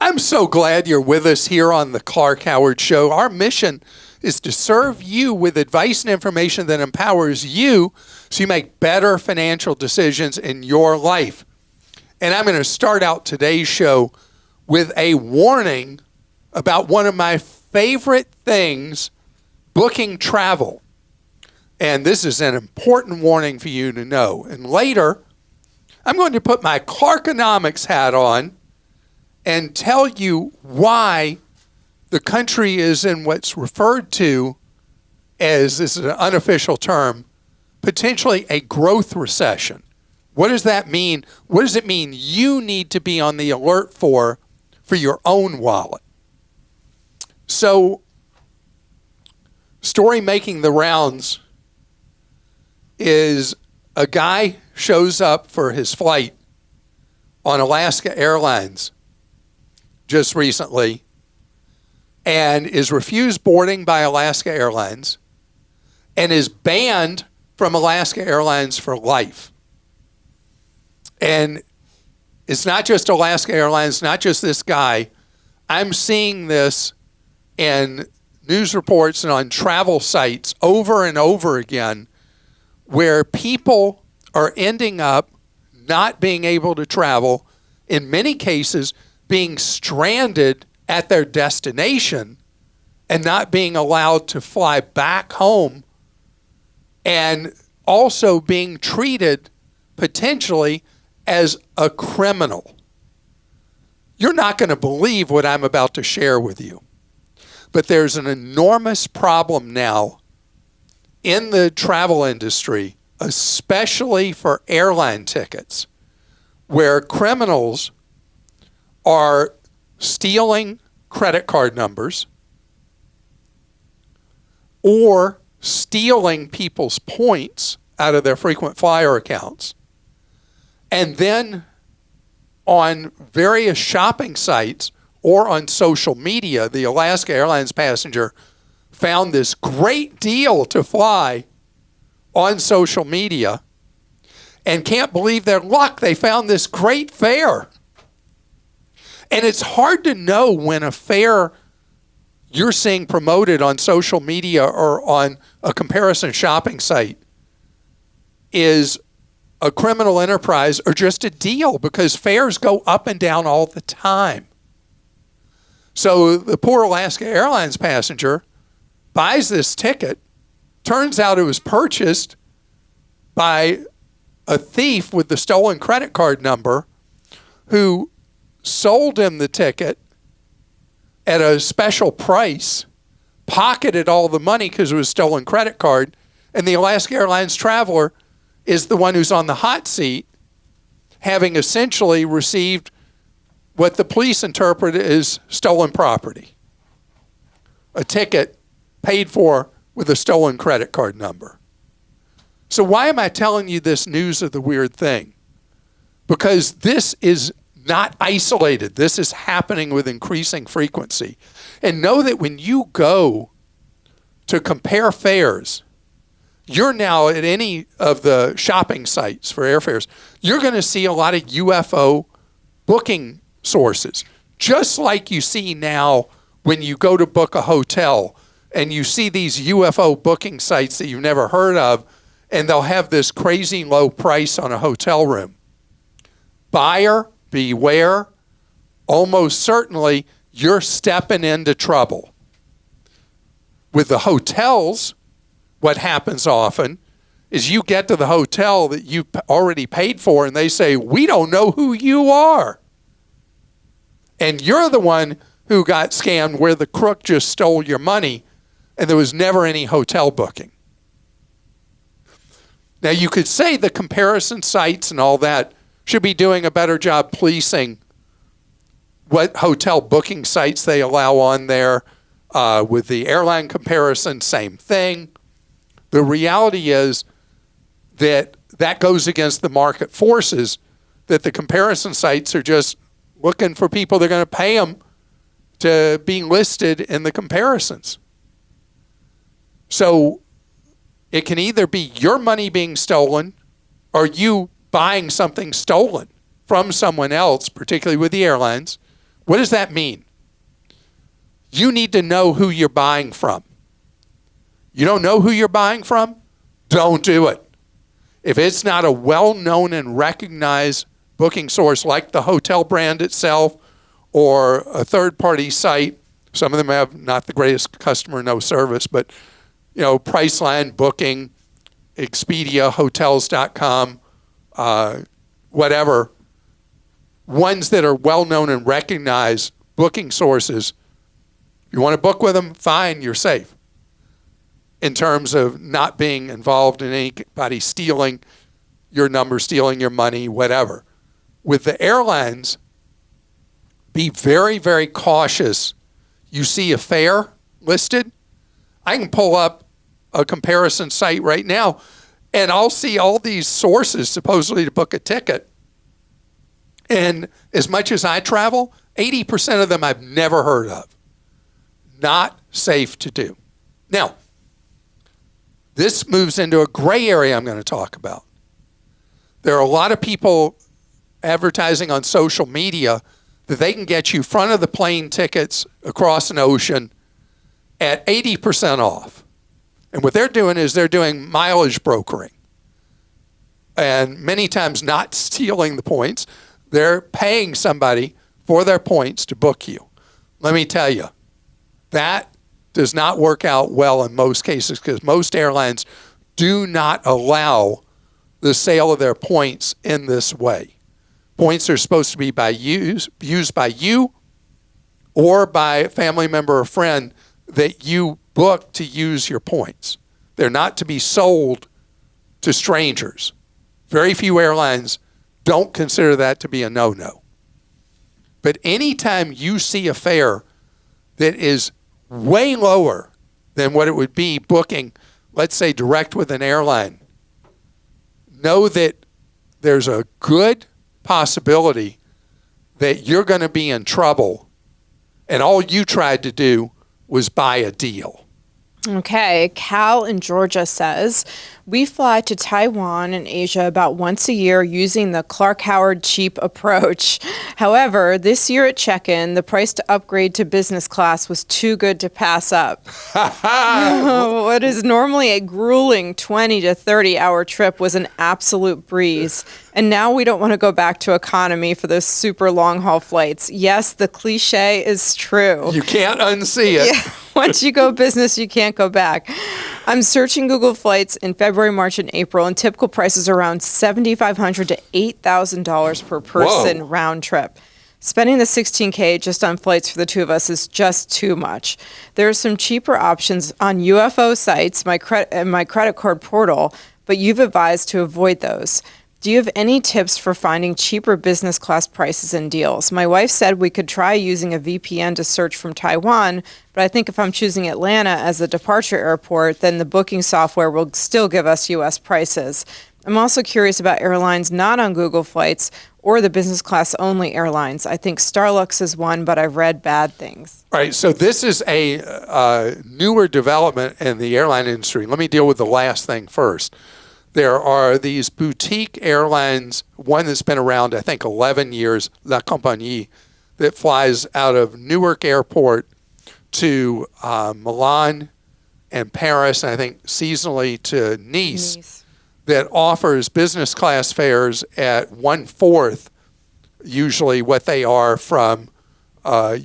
I'm so glad you're with us here on the Clark Howard Show. Our mission is to serve you with advice and information that empowers you so you make better financial decisions in your life. And I'm going to start out today's show with a warning about one of my favorite things, booking travel. And this is an important warning for you to know. And later, I'm going to put my Clarkonomics hat on and tell you why the country is in what's referred to as, this is an unofficial term, potentially a growth recession. What does that mean? What does it mean you need to be on the alert for your own wallet? So, story making the rounds is a guy shows up for his flight on Alaska Airlines just recently and is refused boarding by Alaska Airlines and is banned from Alaska Airlines for life. And it's not just Alaska Airlines, not just this guy. I'm seeing this in news reports and on travel sites over and over again, where people are ending up not being able to travel, in many cases being stranded at their destination and not being allowed to fly back home, and also being treated potentially as a criminal. You're not going to believe what I'm about to share with you, but there's an enormous problem now in the travel industry, especially for airline tickets, where criminals are stealing credit card numbers or stealing people's points out of their frequent flyer accounts. And then on various shopping sites or on social media, the Alaska Airlines passenger found this great deal to fly on social media and can't believe their luck. They found this great fare. And it's hard to know when a fare you're seeing promoted on social media or on a comparison shopping site is a criminal enterprise or just a deal, because fares go up and down all the time. So the poor Alaska Airlines passenger buys this ticket. Turns out it was purchased by a thief with the stolen credit card number who sold him the ticket at a special price, pocketed all the money because it was a stolen credit card, and the Alaska Airlines traveler is the one who's on the hot seat, having essentially received what the police interpret as stolen property. A ticket paid for with a stolen credit card number. So why am I telling you this news of the weird thing? Because this is not isolated. This is happening with increasing frequency. And know that when you go to compare fares, you're now at any of the shopping sites for airfares, you're going to see a lot of UFO booking sources, just like you see now when you go to book a hotel and you see these UFO booking sites that you've never heard of, and they'll have this crazy low price on a hotel room. Buyer beware. Almost certainly you're stepping into trouble. With the hotels, what happens often is you get to the hotel that you already paid for and they say, we don't know who you are. And you're the one who got scammed, where the crook just stole your money and there was never any hotel booking. Now, you could say the comparison sites and all that should be doing a better job policing what hotel booking sites they allow on there. With the airline comparison, same thing. The reality is that that goes against the market forces, that the comparison sites are just looking for people they're going to pay them to be listed in the comparisons. So it can either be your money being stolen or you buying something stolen from someone else, particularly with the airlines, What does that mean? You need to know who you're buying from. You don't know who you're buying from? Don't do it. If it's not a well-known and recognized booking source like the hotel brand itself or a third-party site, some of them have not the greatest customer no service, but Priceline, Booking, Expedia, Hotels.com, whatever, ones that are well-known and recognized booking sources, you want to book with them, fine, you're safe in terms of not being involved in anybody stealing your number, stealing your money, whatever. With the airlines, be very, very cautious. You see a fare listed, I can pull up a comparison site right now, and I'll see all these sources supposedly to book a ticket. And as much as I travel, 80% of them I've never heard of. Not safe to do. Now, this moves into a gray area I'm going to talk about. There are a lot of people advertising on social media that they can get you front of the plane tickets across an ocean at 80% off. And what they're doing is they're doing mileage brokering. And many times not stealing the points. They're paying somebody for their points to book you. Let me tell you, that does not work out well in most cases because most airlines do not allow the sale of their points in this way. Points are supposed to be used by you or by a family member or friend that you book to use your points. They're not to be sold to strangers. Very few airlines don't consider that to be a no-no. But anytime you see a fare that is way lower than what it would be booking, let's say, direct with an airline, know that there's a good possibility that you're going to be in trouble and all you tried to do was buy a deal. Okay, Cal in Georgia says, we fly to Taiwan and Asia about once a year using the Clark Howard cheap approach. However, this year at check-in, the price to upgrade to business class was too good to pass up. What is normally a grueling 20 to 30-hour trip was an absolute breeze. And now we don't want to go back to economy for those super long-haul flights. Yes, the cliche is true. You can't unsee it. Yeah. Once you go business, you can't go back. I'm searching Google Flights in February, March, and April, and typical prices are around $7,500 to $8,000 per person round trip. Spending the $16K just on flights for the two of us is just too much. There are some cheaper options on UFO sites, my credit card portal, but you've advised to avoid those. Do you have any tips for finding cheaper business class prices and deals? My wife said we could try using a VPN to search from Taiwan, but I think if I'm choosing Atlanta as the departure airport, then the booking software will still give us U.S. prices. I'm also curious about airlines not on Google Flights or the business class only airlines. I think Starlux is one, but I've read bad things. All right, so this is a newer development in the airline industry. Let me deal with the last thing first. There are these boutique airlines, one that's been around, I think, 11 years, La Compagnie, that flies out of Newark Airport to Milan and Paris, and I think seasonally to Nice. That offers business class fares at 1/4, usually what they are from a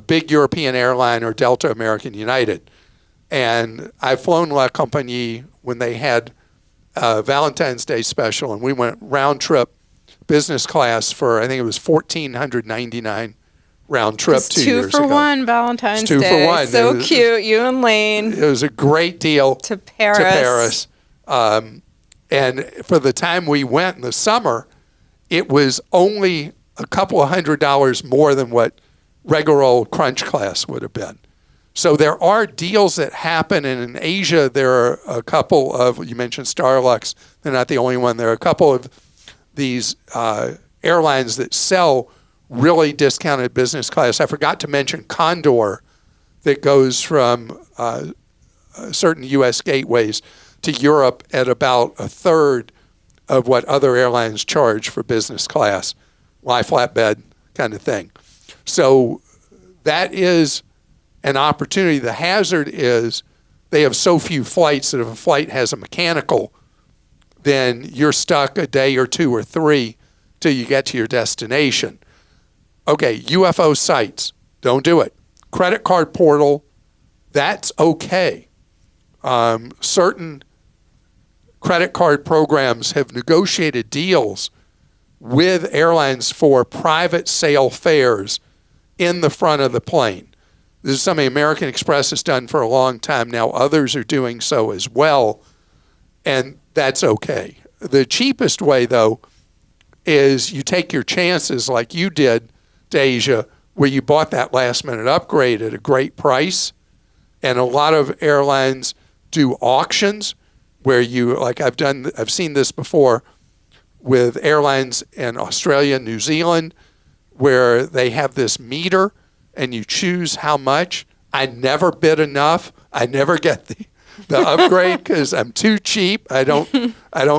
big European airline or Delta, American, United. And I've flown La Compagnie when they had Valentine's Day special, and we went round trip business class for, I think it was $1,499 round trip 2 years ago. 2 for 1 Valentine's Day. 2 for 1. So cute, you and Lane. It was a great deal to Paris. And for the time we went in the summer, it was only a couple of $100 more than what regular old crunch class would have been. So there are deals that happen, and in Asia there are a couple of, you mentioned Starlux, they're not the only one. There are a couple of these airlines that sell really discounted business class. I forgot to mention Condor, that goes from certain U.S. gateways to Europe at about a third of what other airlines charge for business class, lie flatbed kind of thing. So that is an opportunity. The hazard is they have so few flights that if a flight has a mechanical, then you're stuck a day or two or three till you get to your destination. Okay, UFO sites, don't do it. Credit card portal, that's okay. Certain credit card programs have negotiated deals with airlines for private sale fares in the front of the plane. This is something American Express has done for a long time now. Others are doing so as well, and that's okay. The cheapest way, though, is you take your chances like you did to Asia, where you bought that last-minute upgrade at a great price, and a lot of airlines do auctions where you, like I've seen this before with airlines in Australia, New Zealand, where they have this meter and you choose how much. I never bid enough. I never get the upgrade because I'm too cheap. I don't,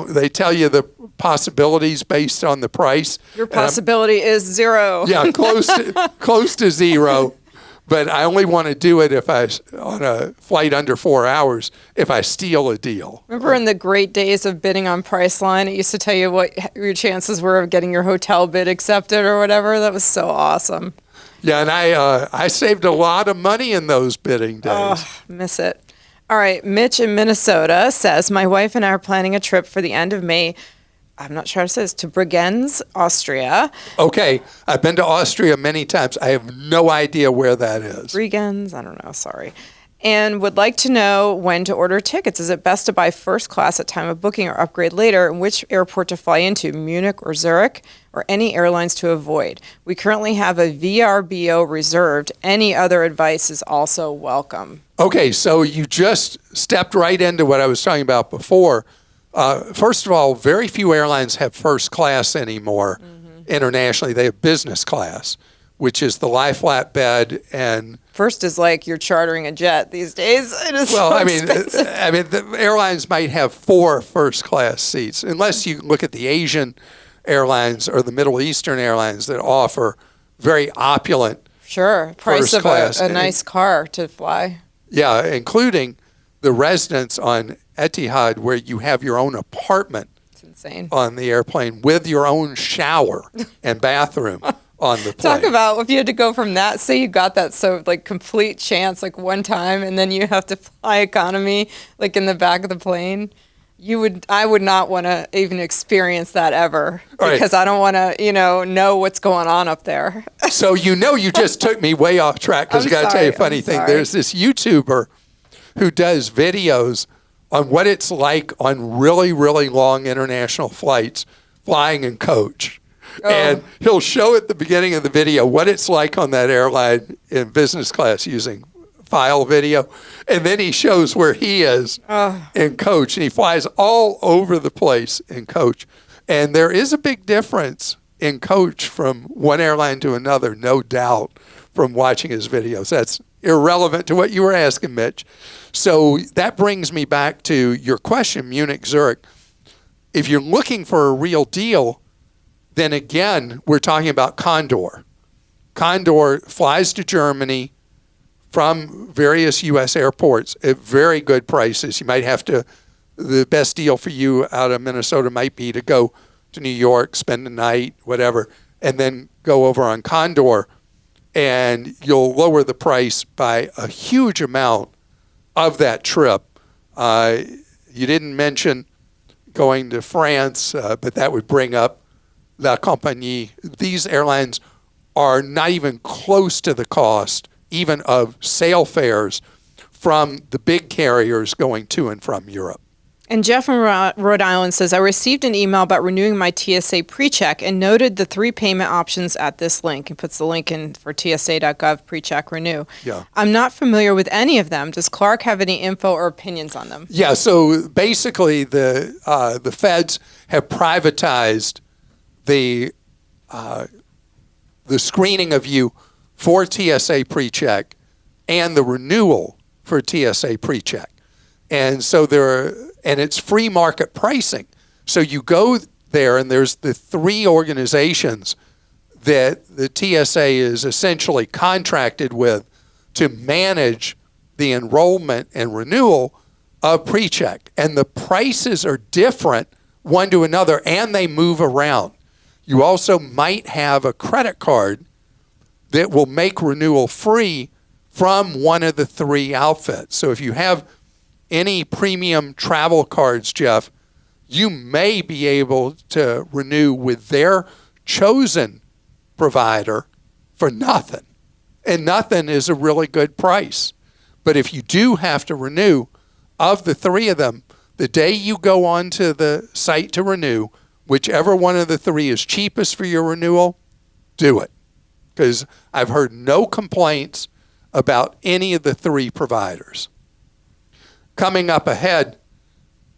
they tell you the possibilities based on the price. Your possibility is zero. Yeah, close to zero. But I only want to do it if on a flight under 4 hours, if I steal a deal. Remember in the great days of bidding on Priceline, it used to tell you what your chances were of getting your hotel bid accepted or whatever? That was so awesome. Yeah, and I saved a lot of money in those bidding days. Oh, miss it. All right, Mitch in Minnesota says, my wife and I are planning a trip for the end of May. I'm not sure how to say this, to Bregenz, Austria. Okay, I've been to Austria many times. I have no idea where that is. Bregenz, I don't know, sorry. And would like to know when to order tickets. Is it best to buy first class at time of booking or upgrade later? And which airport to fly into, Munich or Zurich, or any airlines to avoid? We currently have a VRBO reserved. Any other advice is also welcome. Okay, so you just stepped right into what I was talking about before. First of all, very few airlines have first class anymore internationally. They have business class, which is the lie flat bed and first is like you're chartering a jet these days. It is expensive. I mean, the airlines might have 4 first class seats, unless you look at the Asian airlines or the Middle Eastern airlines that offer very opulent price of class. a nice car to fly. Yeah, including the residence on Etihad, where you have your own apartment. It's insane. On the airplane with your own shower and bathroom on the plane. Talk about if you had to go from that, say you got that complete chance one time, and then you have to fly economy in the back of the plane. I would not want to even experience that ever because I don't want to, know what's going on up there. So you just took me way off track because I got to tell you a funny thing. There's this YouTuber who does videos on what it's like on really, really long international flights flying in coach. Oh. And he'll show at the beginning of the video what it's like on that airline in business class using file video. And then he shows where he is in coach. And he flies all over the place in coach. And there is a big difference in coach from one airline to another, no doubt, from watching his videos. That's irrelevant to what you were asking, Mitch. So that brings me back to your question, Munich, Zurich. If you're looking for a real deal, then again, we're talking about Condor. Condor flies to Germany from various U.S. airports at very good prices. You might have to, the best deal for you out of Minnesota might be to go to New York, spend the night, whatever, and then go over on Condor, and you'll lower the price by a huge amount of that trip. You didn't mention going to France, but that would bring up La Compagnie. These airlines are not even close to the cost, even of sale fares from the big carriers going to and from Europe. And Jeff from Rhode Island says, I received an email about renewing my TSA PreCheck and noted the 3 payment options at this link. And puts the link in for tsa.gov PreCheck renew. Yeah. I'm not familiar with any of them. Does Clark have any info or opinions on them? Yeah, so basically the feds have privatized the screening of you for TSA PreCheck and the renewal for TSA PreCheck. And so and it's free market pricing. So you go there and there's the 3 organizations that the TSA is essentially contracted with to manage the enrollment and renewal of PreCheck. And the prices are different one to another, and they move around. You also might have a credit card that will make renewal free from one of the three outfits. So if you have any premium travel cards, Jeff, you may be able to renew with their chosen provider for nothing. And nothing is a really good price. But if you do have to renew, of the three of them, the day you go onto the site to renew, whichever one of the three is cheapest for your renewal, do it. Because I've heard no complaints about any of the three providers. Coming up ahead,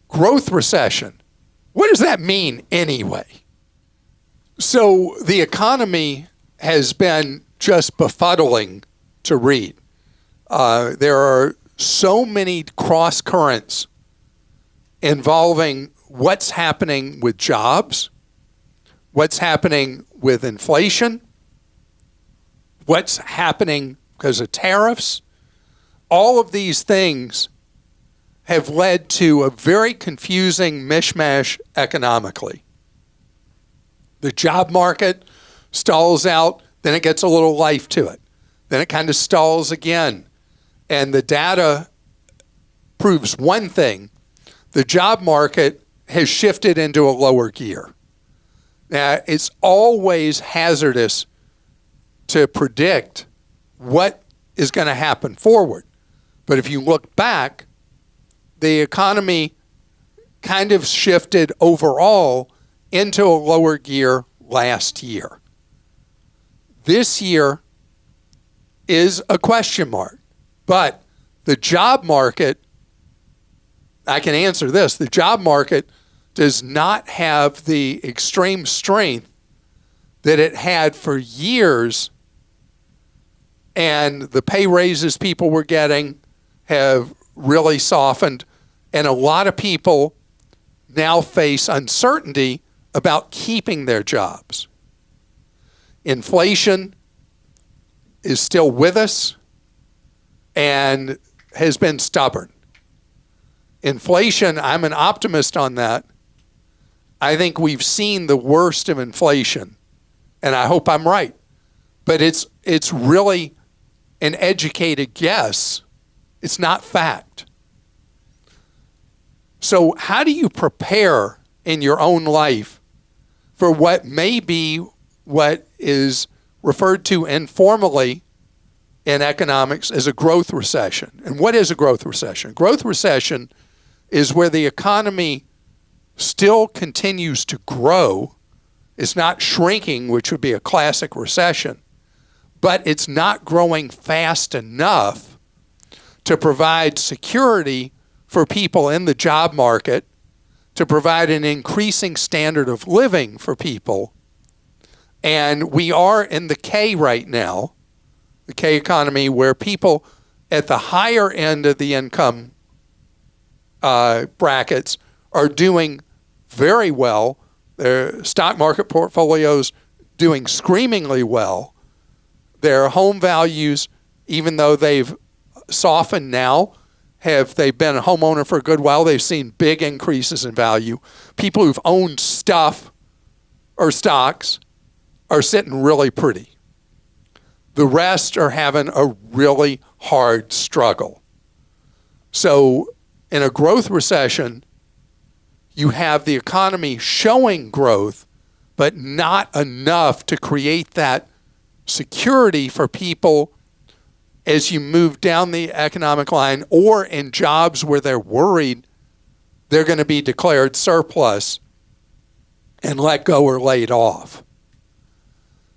growth recession. What does that mean anyway? So the economy has been just befuddling to read. There are so many cross currents involving what's happening with jobs, what's happening with inflation, what's happening because of tariffs. All of these things have led to a very confusing mishmash economically. The job market stalls out, then it gets a little life to it. Then it kind of stalls again. And the data proves one thing: the job market has shifted into a lower gear. Now, it's always hazardous to predict what is going to happen forward. But if you look back, the economy kind of shifted overall into a lower gear last year. This year is a question mark. But the job market, I can answer this, the job market does not have the extreme strength that it had for years, and the pay raises people were getting have really softened, and a lot of people now face uncertainty about keeping their jobs. Inflation is still with us and has been stubborn. Inflation, I'm an optimist on that. I think we've seen the worst of inflation, and I hope I'm right. But it's really an educated guess. It's not fact. So how do you prepare in your own life for what may be what is referred to informally in economics as a growth recession? And what is a growth recession? Growth recession is where the economy still continues to grow. It's not shrinking, which would be a classic recession, but it's not growing fast enough to provide security for people in the job market, to provide an increasing standard of living for people. And we are in the K right now, the K economy, where people at the higher end of the income brackets are doing very well. Their stock market portfolios doing screamingly well. Their home values, even though they've softened now, have they been a homeowner for a good while, they've seen big increases in value. People who've owned stuff or stocks are sitting really pretty. The rest are having a really hard struggle. So in a growth recession, you have the economy showing growth, but not enough to create that security for people as you move down the economic line, or in jobs where they're worried they're going to be declared surplus and let go or laid off.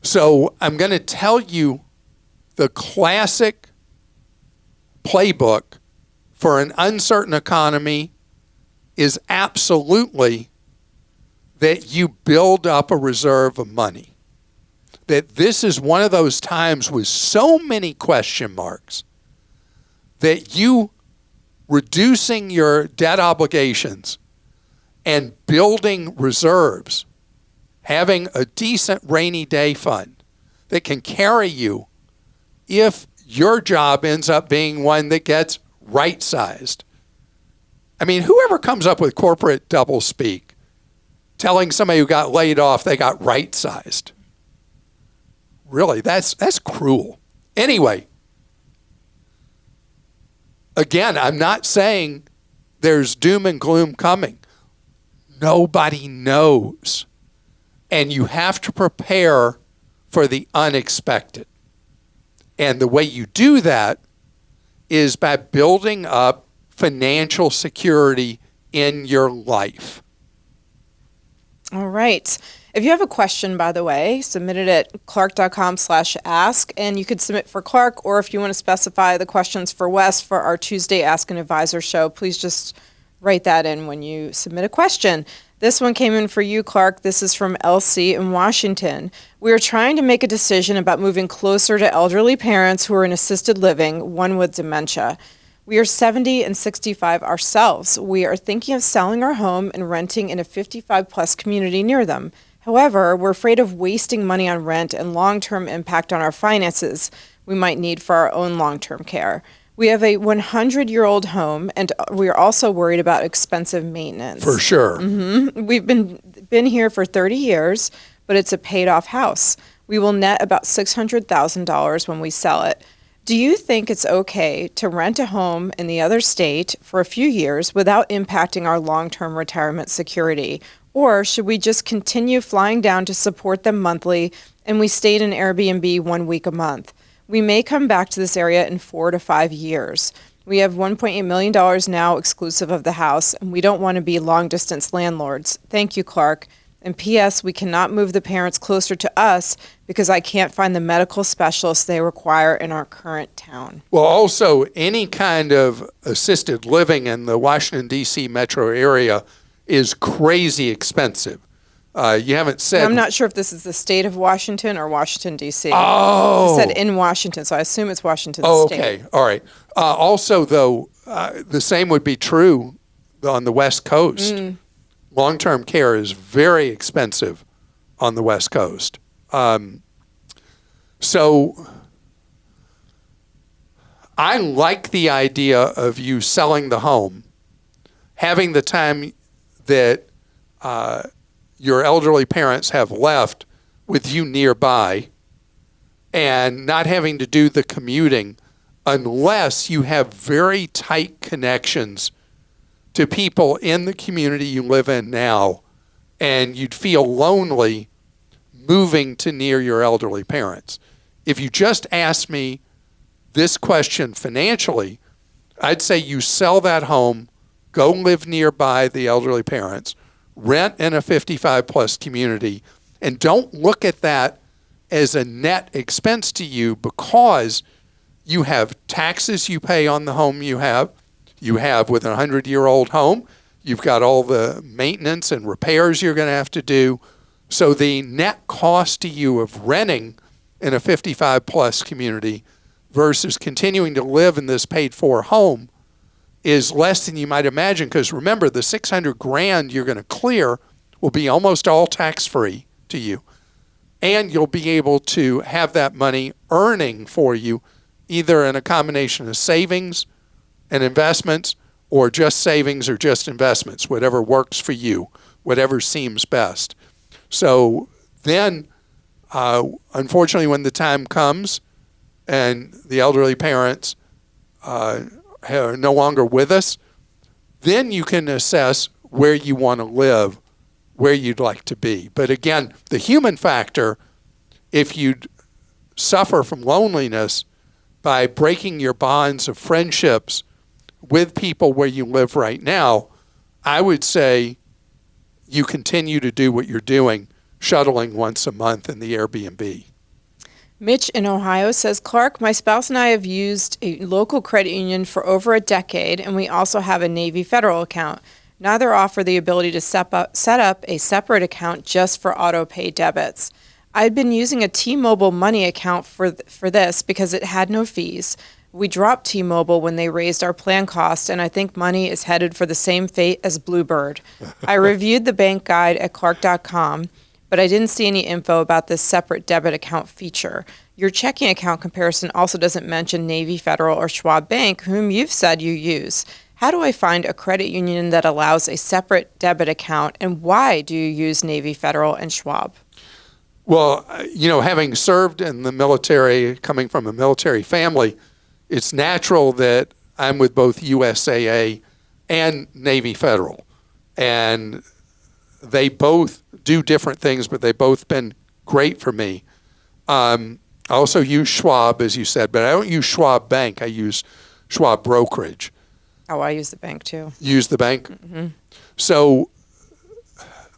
So I'm going to tell you the classic playbook for an uncertain economy is absolutely that you build up a reserve of money. That this is one of those times with so many question marks that you reducing your debt obligations and building reserves, having a decent rainy day fund, that can carry you if your job ends up being one that gets right-sized. I mean, whoever comes up with corporate doublespeak, telling somebody who got laid off they got right-sized. Really, that's cruel. Anyway, again, I'm not saying there's doom and gloom coming. Nobody knows. And you have to prepare for the unexpected. And the way you do that is by building up financial security in your life. All right. If you have a question, by the way, submit it at clark.com/ask, and you could submit for Clark, or if you want to specify the questions for Wes for our Tuesday Ask an Advisor show, please just write that in when you submit a question. This one came in for you, Clark. This is from Elsie in Washington. We are trying to make a decision about moving closer to elderly parents who are in assisted living, one with dementia. We are 70 and 65 ourselves. We are thinking of selling our home and renting in a 55-plus community near them. However, we're afraid of wasting money on rent and long-term impact on our finances we might need for our own long-term care. We have a 100-year-old home, and we are also worried about expensive maintenance. For sure. Mm-hmm. We've been here for 30 years, but it's a paid-off house. We will net about $600,000 when we sell it. Do you think it's okay to rent a home in the other state for a few years without impacting our long-term retirement security? Or should we just continue flying down to support them monthly and we stay in an Airbnb 1 week a month? We may come back to this area in 4 to 5 years. We have $1.8 million now exclusive of the house, and we don't want to be long-distance landlords. Thank you, Clark. And P.S., we cannot move the parents closer to us because I can't find the medical specialists they require in our current town. Well, also, any kind of assisted living in the Washington, D.C. metro area is crazy expensive. You haven't said... I'm not sure if this is the state of Washington or Washington, D.C. Oh. It said in Washington, so I assume it's Washington State. Okay. All right. Also, though, the same would be true on the West Coast. Long-term care is very expensive on the West Coast. So I like the idea of you selling the home, having the time that your elderly parents have left with you nearby, and not having to do the commuting unless you have very tight connections to people in the community you live in now, and you'd feel lonely moving to near your elderly parents. If you just ask me this question financially, I'd say you sell that home, go live nearby the elderly parents, rent in a 55-plus community, and don't look at that as a net expense to you, because you have taxes you pay on the home you have. You have with a 100-year-old home. You've got all the maintenance and repairs you're going to have to do. So the net cost to you of renting in a 55-plus community versus continuing to live in this paid-for home is less than you might imagine, because remember, the $600,000 you're going to clear will be almost all tax-free to you. And you'll be able to have that money earning for you either in a combination of savings and investments, or just savings or just investments, whatever works for you, whatever seems best. So then, unfortunately, when the time comes and the elderly parents are no longer with us, then you can assess where you want to live, where you'd like to be. But again, the human factor, if you'd suffer from loneliness by breaking your bonds of friendships with people where you live right now, I would say you continue to do what you're doing, shuttling once a month in the Airbnb. Mitch in Ohio says, Clark, my spouse and I have used a local credit union for over a decade, and we also have a Navy Federal account. Neither offer the ability to set up a separate account just for autopay debits. I'd been using a T-Mobile money account for this because it had no fees. We dropped T-Mobile when they raised our plan cost, and I think money is headed for the same fate as Bluebird. I reviewed the bank guide at clark.com, but I didn't see any info about this separate debit account feature. Your checking account comparison also doesn't mention Navy Federal or Schwab Bank, whom you've said you use. How do I find a credit union that allows a separate debit account, and why do you use Navy Federal and Schwab? Well, having served in the military, coming from a military family, it's natural that I'm with both USAA and Navy Federal. And they both do different things, but they've both been great for me. I also use Schwab, as you said, but I don't use Schwab Bank. I use Schwab Brokerage. Oh, I use the bank too. Use the bank? Mm-hmm. So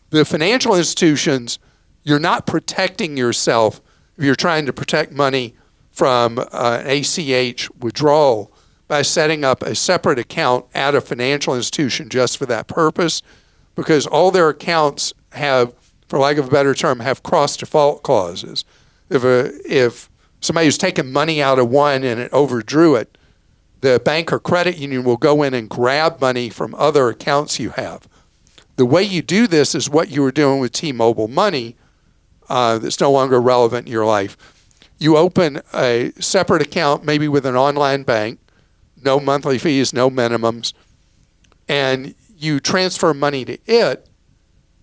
the financial institutions, you're not protecting yourself if you're trying to protect money from an ACH withdrawal by setting up a separate account at a financial institution just for that purpose, because all their accounts have, for lack of a better term, have cross-default clauses. If somebody who's taken money out of one and it overdrew it, the bank or credit union will go in and grab money from other accounts you have. The way you do this is what you were doing with T-Mobile Money that's no longer relevant in your life. You open a separate account, maybe with an online bank, no monthly fees, no minimums, and you transfer money to it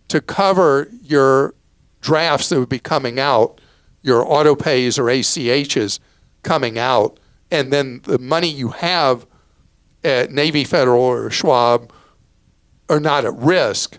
to cover your drafts that would be coming out, your autopays or ACHs coming out, and then the money you have at Navy Federal or Schwab are not at risk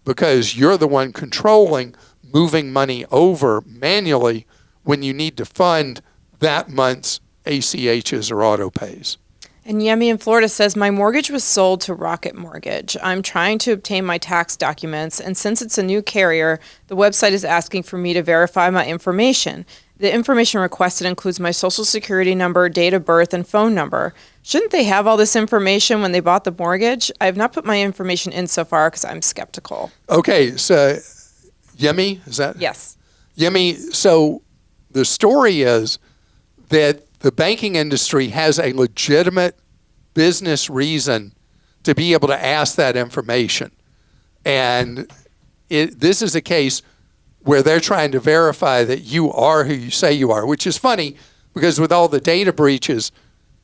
because you're the one controlling moving money over manually when you need to fund that month's ACHs or autopays. And Yemi in Florida says, my mortgage was sold to Rocket Mortgage. I'm trying to obtain my tax documents, and since it's a new carrier, the website is asking for me to verify my information. The information requested includes my social security number, date of birth, and phone number. Shouldn't they have all this information when they bought the mortgage? I have not put my information in so far because I'm skeptical. Okay, so Yemi, is that? Yes. Yemi, so the story is that the banking industry has a legitimate business reason to be able to ask that information. And this is a case where they're trying to verify that you are who you say you are, which is funny because with all the data breaches,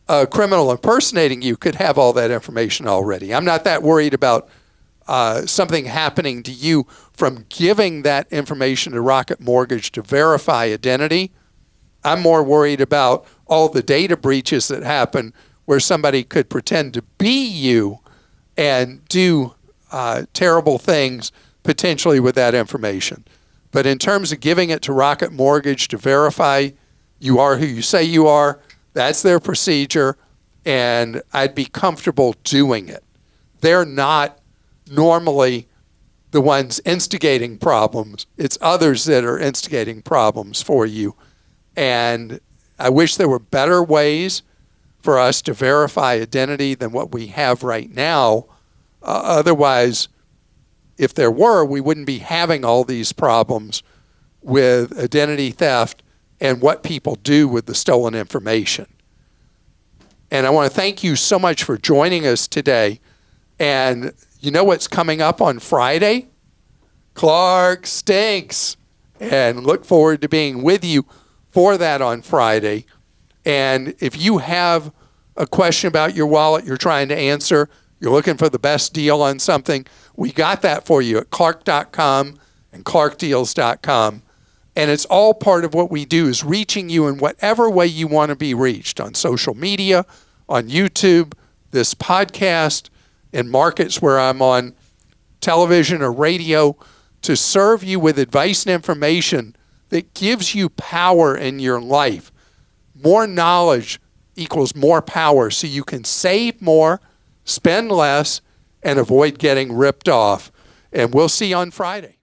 a criminal impersonating you could have all that information already. I'm not that worried about something happening to you from giving that information to Rocket Mortgage to verify identity. I'm more worried about all the data breaches that happen where somebody could pretend to be you and do terrible things potentially with that information. But in terms of giving it to Rocket Mortgage to verify you are who you say you are, that's their procedure, and I'd be comfortable doing it. They're not normally the ones instigating problems. It's others that are instigating problems for you. And I wish there were better ways for us to verify identity than what we have right now. Otherwise, if there were, we wouldn't be having all these problems with identity theft and what people do with the stolen information. And I want to thank you so much for joining us today. And you know what's coming up on Friday? Clark Stinks. And look forward to being with you for that on Friday. And if you have a question about your wallet you're trying to answer, you're looking for the best deal on something, we got that for you at clark.com and clarkdeals.com. And it's all part of what we do is reaching you in whatever way you want to be reached on social media, on YouTube, this podcast, in markets where I'm on television or radio to serve you with advice and information that gives you power in your life. More knowledge equals more power so you can save more, spend less, and avoid getting ripped off. And we'll see you on Friday.